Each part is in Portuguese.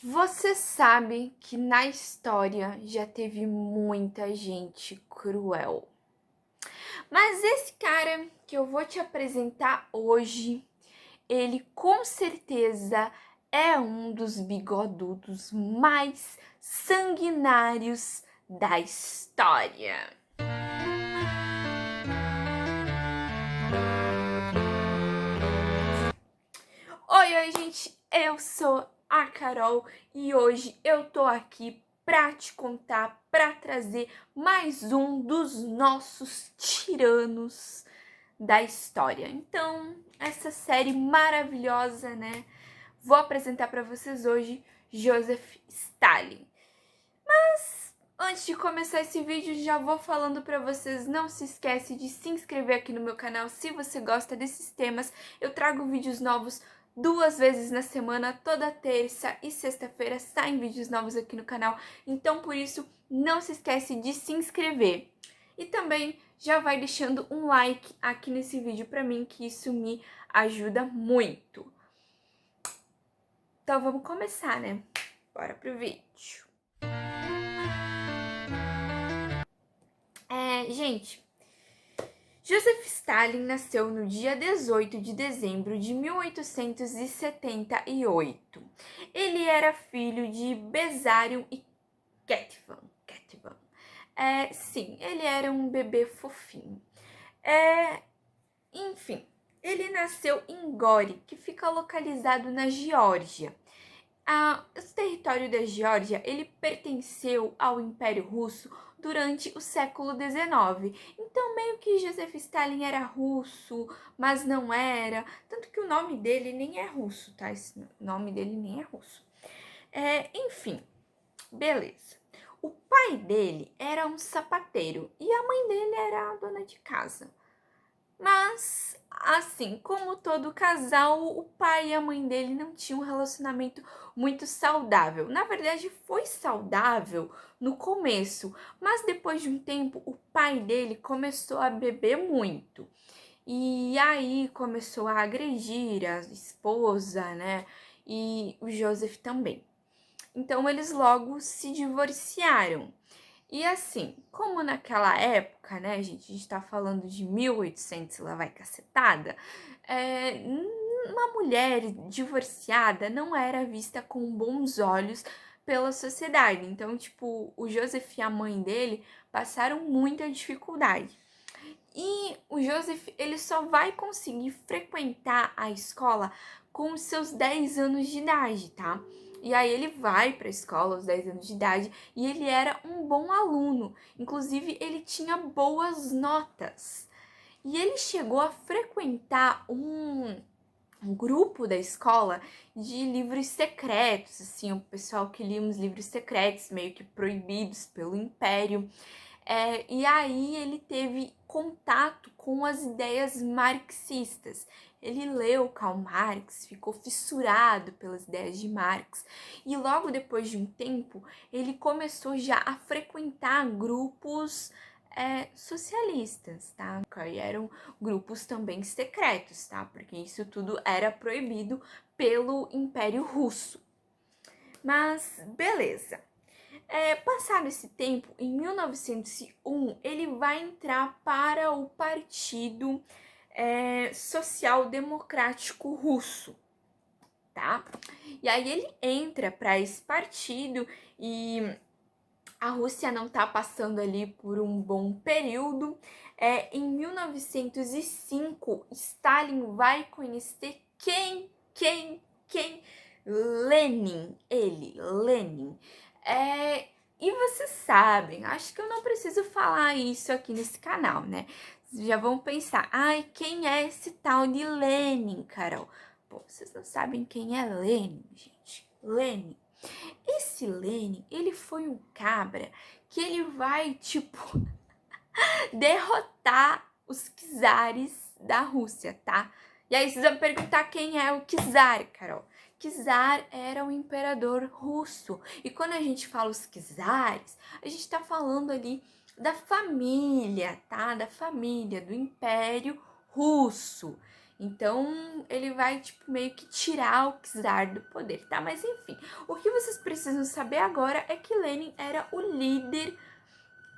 Você sabe que na história já teve muita gente cruel. Mas esse cara que eu vou te apresentar hoje, ele com certeza é um dos bigodudos mais sanguinários da história. Oi, gente, eu sou a Carol e hoje eu tô aqui pra te contar, pra trazer mais um dos nossos tiranos da história. Então, essa série maravilhosa, né? Vou apresentar pra vocês hoje Joseph Stalin. Antes de começar esse vídeo, já vou falando pra vocês, não se esquece de se inscrever aqui no meu canal se você gosta desses temas. Eu trago vídeos novos 2 vezes na semana, toda terça e sexta-feira saem vídeos novos aqui no canal. Então, por isso, não se esquece de se inscrever. E também já vai deixando um like aqui nesse vídeo pra mim, que isso me ajuda muito. Então, vamos começar, né? Bora pro vídeo. Gente, Joseph Stalin nasceu no dia 18 de dezembro de 1878. Ele era filho de Bessarion e Ketvan. Sim, ele era um bebê fofinho. Enfim, ele nasceu em Gori, que fica localizado na Geórgia. O território da Geórgia, ele pertenceu ao Império Russo durante o século XIX. Então, meio que Joseph Stalin era russo, mas não era. Tanto que o nome dele nem é russo, tá? Esse nome dele nem é russo. Enfim, beleza. O pai dele era um sapateiro e a mãe dele era a dona de casa. Mas, assim, como todo casal, o pai e a mãe dele não tinham um relacionamento muito saudável. Na verdade, foi saudável no começo, mas depois de um tempo, o pai dele começou a beber muito. E aí começou a agredir a esposa, né? E o Joseph também. Então, eles logo se divorciaram. E assim, como naquela época, né, gente, a gente tá falando de 1800, lá vai cacetada, é, uma mulher divorciada não era vista com bons olhos pela sociedade. Então, tipo, o Joseph e a mãe dele passaram muita dificuldade. E o Joseph, ele só vai conseguir frequentar a escola com os seus 10 anos de idade, tá? E aí ele vai para a escola aos 10 anos de idade e ele era um bom aluno. Inclusive, ele tinha boas notas. E ele chegou a frequentar um grupo da escola de livros secretos, assim, o pessoal que lia uns livros secretos, meio que proibidos pelo Império. E aí ele teve contato com as ideias marxistas. Ele leu Karl Marx, ficou fissurado pelas ideias de Marx e logo depois de um tempo ele começou já a frequentar grupos socialistas, tá? E eram grupos também secretos, tá? Porque isso tudo era proibido pelo Império Russo. Mas beleza. Passado esse tempo, em 1901, ele vai entrar para o Partido Social Democrático Russo, tá? E aí ele entra para esse partido e a Rússia não tá passando ali por um bom período. Em 1905, Stalin vai conhecer quem? Lenin, Lenin. E vocês sabem, acho que eu não preciso falar isso aqui nesse canal, né? Vocês já vão pensar, ai, quem é esse tal de Lenin, Carol? Bom, vocês não sabem quem é Lenin, gente. Lenin. Esse Lenin, ele foi um cabra que ele vai, tipo, derrotar os czares da Rússia, tá? E aí vocês vão perguntar quem é o czar, Carol. Czar era o imperador russo. E quando a gente fala os czares, a gente tá falando ali da família, tá? Da família, do Império Russo. Então, ele vai, tipo, meio que tirar o czar do poder, tá? Mas, enfim, o que vocês precisam saber agora é que Lenin era o líder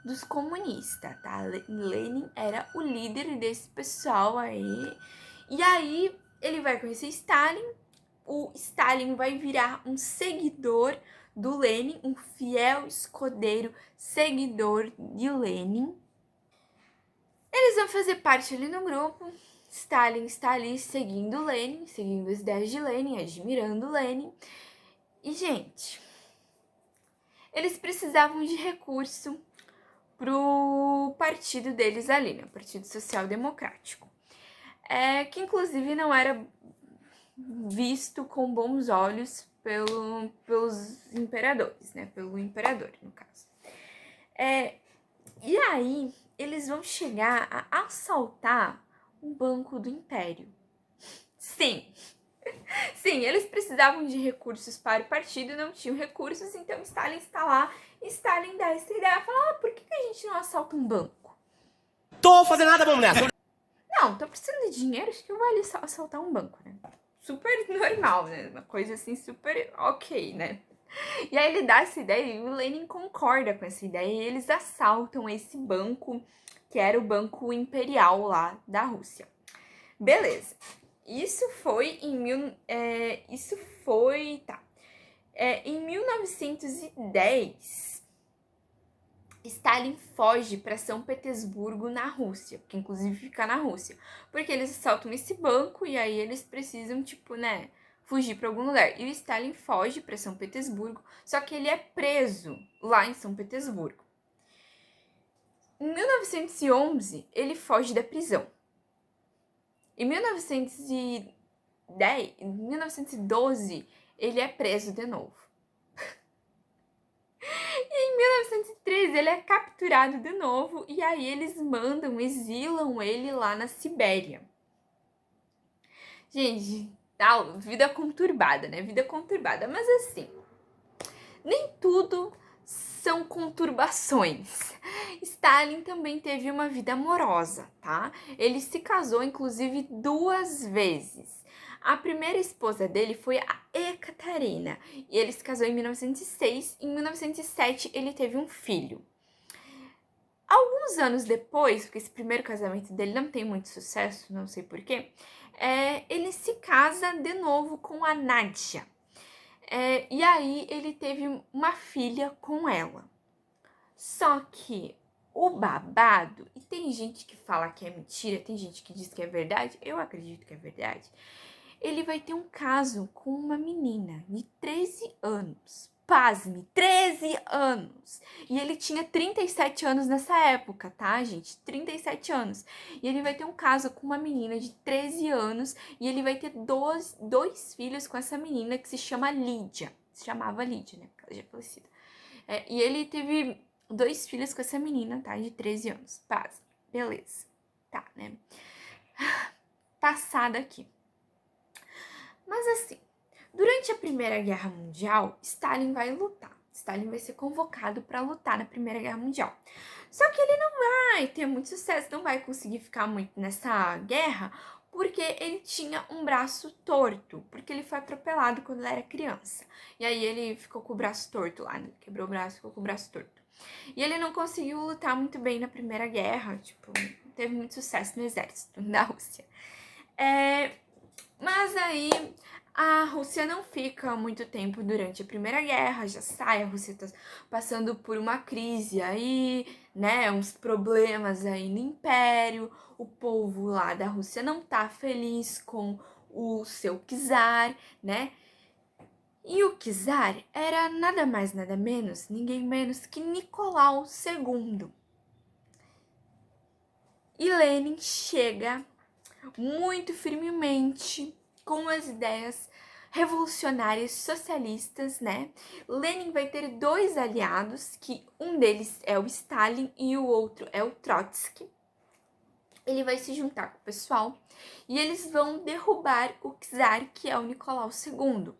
dos comunistas, tá? Lenin era o líder desse pessoal aí. E aí, ele vai conhecer Stalin. O Stalin vai virar um seguidor do Lenin, um fiel escudeiro seguidor de Lenin. Eles vão fazer parte ali no grupo. Stalin está ali seguindo Lenin, seguindo as ideias de Lenin, admirando Lenin. E, gente, eles precisavam de recurso pro partido deles ali, né? O Partido Social Democrático. Que inclusive não era visto com bons olhos pelos imperadores, né? Pelo imperador, no caso. E aí, eles vão chegar a assaltar um banco do Império. Sim, eles precisavam de recursos para o partido, não tinham recursos, então Stalin está lá, e Stalin dá essa ideia, fala, por que a gente não assalta um banco? Tô fazendo nada, vamos nessa. Não, tô precisando de dinheiro, acho que eu vou ali assaltar um banco, né? Super normal, né? Uma coisa assim, super ok, né? E aí ele dá essa ideia e o Lenin concorda com essa ideia e eles assaltam esse banco, que era o Banco Imperial lá da Rússia. Beleza. Isso foi em em 1910, Stalin foge para São Petersburgo, na Rússia, que inclusive fica na Rússia, porque eles assaltam esse banco e aí eles precisam, tipo, né, fugir para algum lugar. E o Stalin foge para São Petersburgo, só que ele é preso lá em São Petersburgo. Em 1911, ele foge da prisão. Em 1912, ele é preso de novo. Em 1913, ele é capturado de novo e aí eles exilam ele lá na Sibéria. Gente, tá, vida conturbada, né? Vida conturbada. Mas assim, nem tudo são conturbações. Stalin também teve uma vida amorosa, tá? Ele se casou, inclusive, 2 vezes. A primeira esposa dele foi a Ekaterina, e ele se casou em 1906. Em 1907, ele teve um filho. Alguns anos depois, porque esse primeiro casamento dele não tem muito sucesso, não sei porquê, ele se casa de novo com a Nadia. E aí ele teve uma filha com ela. Só que o babado, e tem gente que fala que é mentira, tem gente que diz que é verdade, eu acredito que é verdade. Ele vai ter um caso com uma menina de 13 anos. Pasme, 13 anos. E ele tinha 37 anos nessa época, tá, gente? 37 anos. E ele vai ter um caso com uma menina de 13 anos e ele vai ter dois filhos com essa menina que se chama Lídia. Se chamava Lídia, né? Porque ela já é falecida. E ele teve 2 filhos com essa menina, tá? De 13 anos. Pasme. Beleza. Tá, né? Passada aqui. Mas assim, durante a Primeira Guerra Mundial, Stalin vai lutar. Stalin vai ser convocado para lutar na Primeira Guerra Mundial. Só que ele não vai ter muito sucesso, não vai conseguir ficar muito nessa guerra, porque ele tinha um braço torto, porque ele foi atropelado quando ele era criança. E aí ele ficou com o braço torto lá, né? Quebrou o braço, ficou com o braço torto. E ele não conseguiu lutar muito bem na Primeira Guerra, tipo, teve muito sucesso no exército da Rússia. Mas aí a Rússia não fica muito tempo durante a Primeira Guerra, já sai, a Rússia tá passando por uma crise aí, né, uns problemas aí no Império, o povo lá da Rússia não tá feliz com o seu czar, né, e o czar era nada mais, nada menos, ninguém menos que Nicolau II. E Lenin chega muito firmemente com as ideias revolucionárias socialistas, né? Lenin vai ter 2 aliados, que um deles é o Stalin e o outro é o Trotsky. Ele vai se juntar com o pessoal e eles vão derrubar o czar, que é o Nicolau II,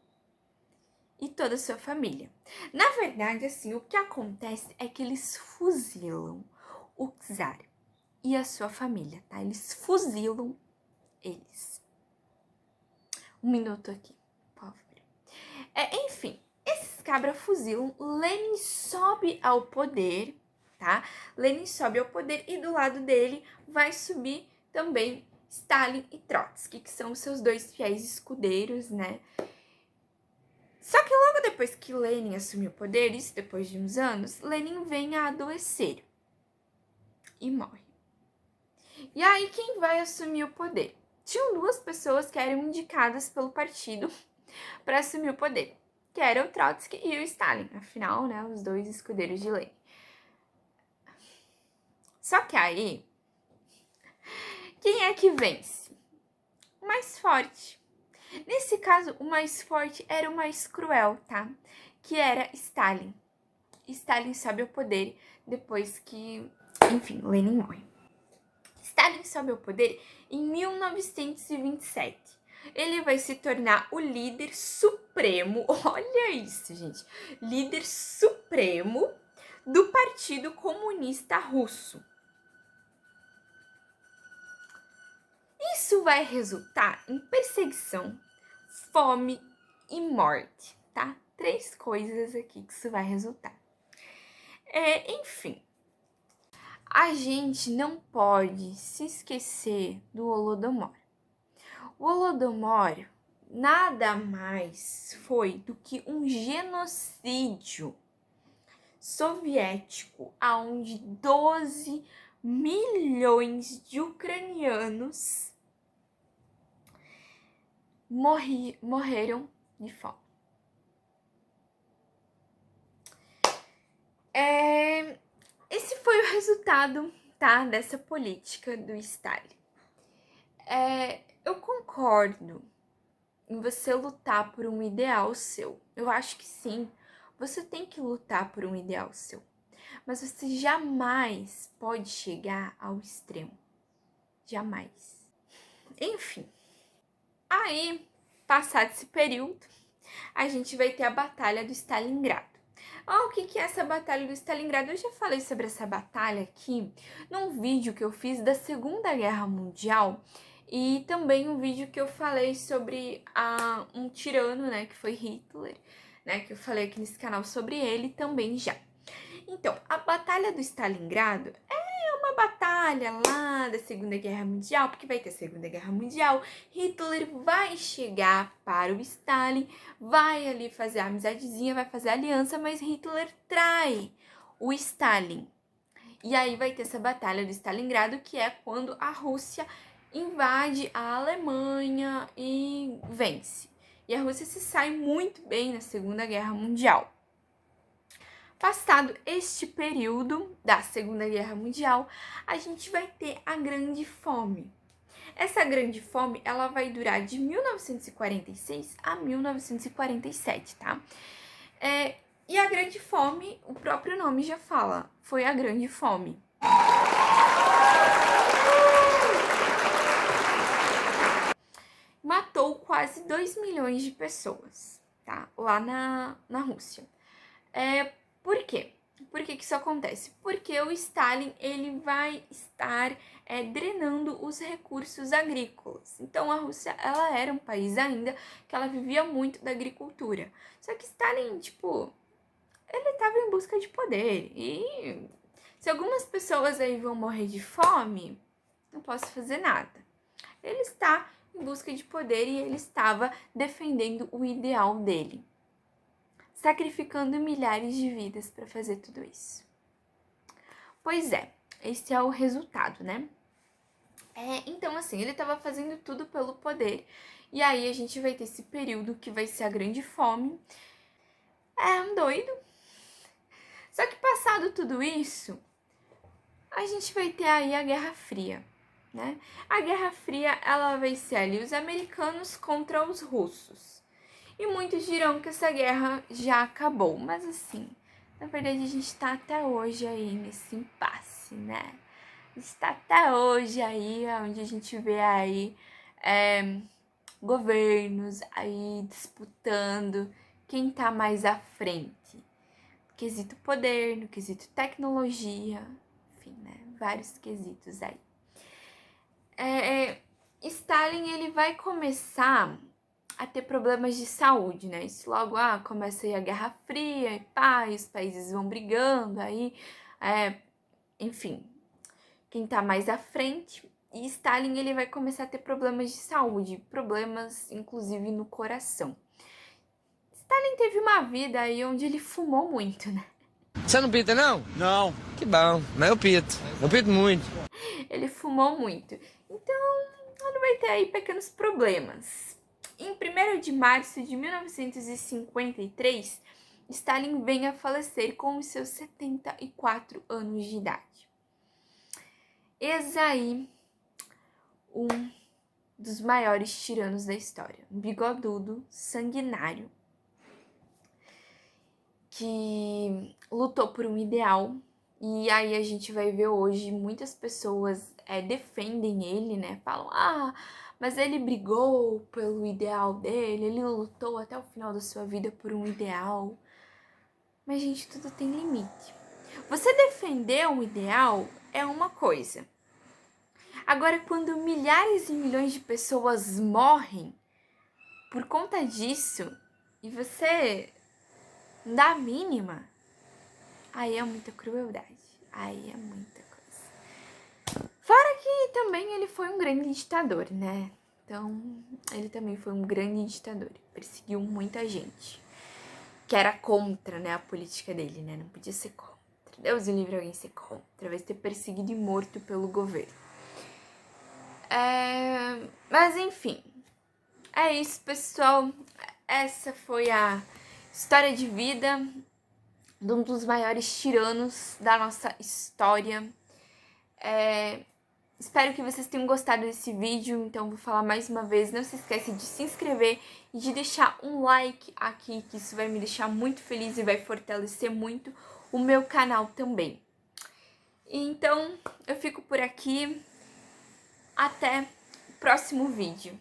e toda a sua família. Na verdade, assim, o que acontece é que eles fuzilam o czar e a sua família, tá? Eles fuzilam eles. um minuto aqui, pobre. Enfim, esses cabra fuzilam, Lenin sobe ao poder, tá? Lenin sobe ao poder e do lado dele vai subir também Stalin e Trotsky, que são os seus dois fiéis escudeiros, né? Só que logo depois que Lenin assumiu o poder, isso depois de uns anos, Lenin vem a adoecer e morre. E aí quem vai assumir o poder? Tinham duas pessoas que eram indicadas pelo partido para assumir o poder, que eram o Trotsky e o Stalin, afinal, né, os dois escudeiros de Lenin. Só que aí, quem é que vence? O mais forte. Nesse caso, o mais forte era o mais cruel, tá? Que era Stalin. Stalin sobe ao poder depois que, enfim, Lenin morre. Stalin sobe ao poder em 1927. Ele vai se tornar o líder supremo, olha isso, gente, líder supremo do Partido Comunista Russo. Isso vai resultar em perseguição, fome e morte, tá? 3 coisas aqui que isso vai resultar. Enfim, a gente não pode se esquecer do Holodomor. O Holodomor nada mais foi do que um genocídio soviético, onde 12 milhões de ucranianos morreram de fome. Esse foi o resultado, tá, dessa política do Stalin. Eu concordo em você lutar por um ideal seu. Eu acho que sim, você tem que lutar por um ideal seu. Mas você jamais pode chegar ao extremo. Jamais. Enfim. Aí, passado esse período, a gente vai ter a Batalha do Stalingrado. O que é essa Batalha do Stalingrado? Eu já falei sobre essa batalha aqui num vídeo que eu fiz da Segunda Guerra Mundial e também um vídeo que eu falei sobre um tirano, né, que foi Hitler, né, que eu falei aqui nesse canal sobre ele também já. Então, a Batalha do Stalingrado é uma batalha lá da Segunda Guerra Mundial, porque vai ter Segunda Guerra Mundial, Hitler vai chegar para o Stalin, vai ali fazer a amizadezinha, vai fazer a aliança, mas Hitler trai o Stalin. E aí vai ter essa Batalha do Stalingrado, que é quando a Rússia invade a Alemanha e vence. E a Rússia se sai muito bem na Segunda Guerra Mundial. Passado este período da Segunda Guerra Mundial, a gente vai ter a Grande Fome. Essa Grande Fome, ela vai durar de 1946 a 1947, tá? E a Grande Fome, o próprio nome já fala, foi a Grande Fome. Matou quase 2 milhões de pessoas, tá? Lá na Rússia. Por quê? Por que isso acontece? Porque o Stalin, ele vai estar drenando os recursos agrícolas. Então, a Rússia, ela era um país ainda que ela vivia muito da agricultura. Só que Stalin, ele estava em busca de poder. E se algumas pessoas aí vão morrer de fome, não posso fazer nada. Ele está em busca de poder e ele estava defendendo o ideal dele, sacrificando milhares de vidas para fazer tudo isso. Pois é, esse é o resultado, né? Então, assim, ele estava fazendo tudo pelo poder. E aí a gente vai ter esse período que vai ser a Grande Fome. Um doido. Só que passado tudo isso, a gente vai ter aí a Guerra Fria, né? A Guerra Fria, ela vai ser ali os americanos contra os russos. E muitos dirão que essa guerra já acabou, mas assim, na verdade a gente tá até hoje aí nesse impasse, né? Está até hoje aí, onde a gente vê aí governos aí disputando quem tá mais à frente. No quesito poder, no quesito tecnologia, enfim, né? Vários quesitos aí. Stalin, ele vai começar a ter problemas de saúde, né? Isso logo, começa aí a Guerra Fria, e pá, e os países vão brigando, aí, enfim, quem tá mais à frente. E Stalin, ele vai começar a ter problemas de saúde, problemas, inclusive, no coração. Stalin teve uma vida aí onde ele fumou muito, né? Você não pita, não? Não. Que bom, mas eu pito. Eu pito muito. Ele fumou muito. Então, ele vai ter aí pequenos problemas. Em 1º de março de 1953, Stalin vem a falecer com os seus 74 anos de idade. Eis aí um dos maiores tiranos da história, um bigodudo, sanguinário, que lutou por um ideal. E aí a gente vai ver hoje muitas pessoas defendem ele, né? Falam, mas ele brigou pelo ideal dele, ele lutou até o final da sua vida por um ideal. Mas, gente, tudo tem limite. Você defender um ideal é uma coisa. Agora, quando milhares e milhões de pessoas morrem por conta disso, e você dá a mínima, aí é muita crueldade. Aí é muita coisa. Fora que também ele foi um grande ditador, né? Então, ele também foi um grande ditador. Perseguiu muita gente. Que era contra, né, a política dele, né? Não podia ser contra. Deus o livre alguém ser contra. Vai ser perseguido e morto pelo governo. Mas, enfim. É isso, pessoal. Essa foi a história de vida de um dos maiores tiranos da nossa história. Espero que vocês tenham gostado desse vídeo, então vou falar mais uma vez, não se esquece de se inscrever e de deixar um like aqui, que isso vai me deixar muito feliz e vai fortalecer muito o meu canal também. Então, eu fico por aqui, até o próximo vídeo.